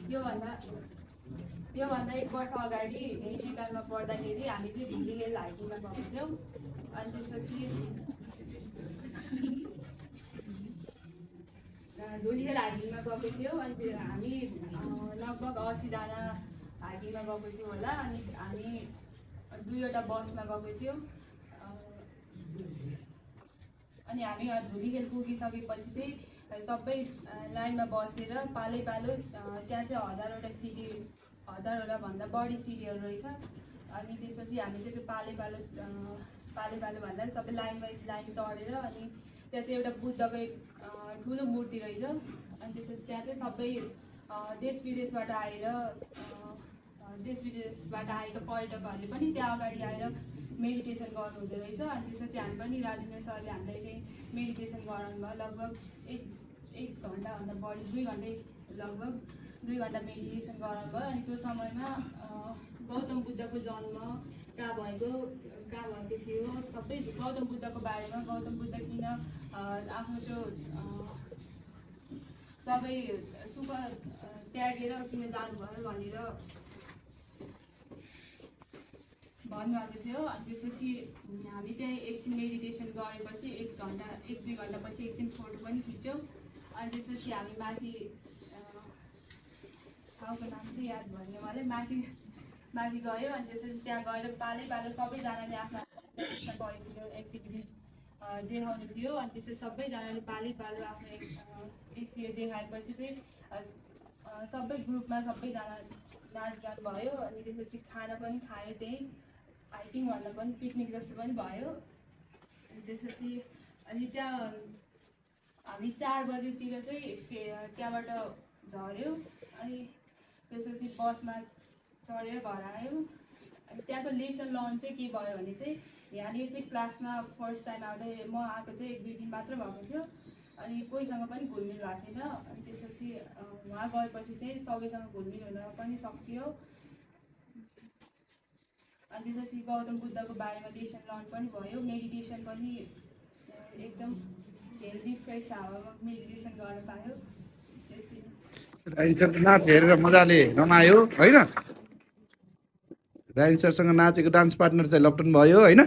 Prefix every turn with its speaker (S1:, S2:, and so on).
S1: त्योभन्दा 1 वर्ष अगाडि मेडिकलमा पढ्दाखेरि हामी चाहिँ धुलीखेल हाइस्कुलमा गएको थियौँ। अनि त्यसपछि धुलीखेल हाइस्कुलमा गएको थियौँ। अनि हामी लगभग 80जना हाइस्कुलमा गएको थियौँ होला। अनि हामी 2वटा बसमा गएको थियौँ। अनि हामी धुलीखेल पुगिसकेपछि चाहिँ सबै लाइनमा बसेर पालै पालो त्यहाँ चाहिँ 1000वटा भन्दा बढी सिडीहरू रहेछ। अनि त्यसपछि हामी चाहिँ त्यो पालै पालो भन्दा सबै लाइन वाइज लाइन चढेर अनि त्यहाँ चाहिँ एउटा बुद्धको एक ठुलो मूर्ति रहेछ। अनि त्यसपछि त्यहाँ चाहिँ सबै देश विदेशबाट आएका पर्यटकहरूले पनि त्यहाँ अगाडि आएर मेडिटेसन गर्नुहुँदो रहेछ। अनि त्यसपछि हामी पनि राजेन्द्र सरले हामीलाई मेडिटेसन गराउनु भयो। लगभग एक घन्टाभन्दा बढी 2 घन्टा लगभग 2 घन्टा मेडिटेसन गराउनु भयो। अनि त्यो समयमा गौतम बुद्धको जन्म कहाँ भएको थियो सबै गौतम बुद्धको बारेमा, गौतम बुद्ध किन आफ्नो त्यो सबै सुख त्यागेर किन जानुभयो भनेर भन्नुभएको थियो। अनि त्यसपछि हामी त्यहाँ एकछिन मेडिटेसन गरेपछि 1-2 घन्टापछि एकछिन फोटो पनि खिच्यौँ। अनि त्यसपछि हामी माथि ठाउँको नाम चाहिँ याद भएन मलाई, माथि गयो। अनि त्यसपछि त्यहाँ गएर पालै पालो सबैजनाले आफ्नो एक्टिभिटिज देखाउनु थियो। अनि त्यसपछि सबैजनाले पालै पालो आफ्नो एसियो देखाएपछि चाहिँ सबै ग्रुपमा सबैजना नाचगान भयो। अनि त्यसपछि खाना पनि खायो, त्यहीँ हाइकिङ भन्दा पनि पिकनिक जस्तो पनि भयो। अनि त्यसपछि त्यहाँ हामी 4 बजेतिर चाहिँ त्यहाँबाट झऱ्यौँ। अनि त्यसपछि बसमा चढेर घर आयौँ। अनि त्यहाँको लेसन लर्न चाहिँ के भयो भने चाहिँ यहाँनिर चाहिँ क्लासमा फर्स्ट टाइम आउँदै म आएको चाहिँ 1-2 दिन मात्र भएको थियो। अनि कोहीसँग पनि घुलमिल भएको थिएन। अनि त्यसपछि वहाँ गएपछि चाहिँ सबैसँग घुलमिल हुन पनि सक्यो। अनि त्यसपछि गौतम बुद्धको बारेमा लेसन लर्न पनि भयो। मेडिटेसन पनि एकदम हेल्दी फ्रेस हावामा मेडिटेसन गर्न पायो।
S2: राइन सरको नाच हेरेर मजाले रमायो होइन। राइन सरसँग नाचेको डान्स पार्टनर चाहिँ लप्टन भयो होइन।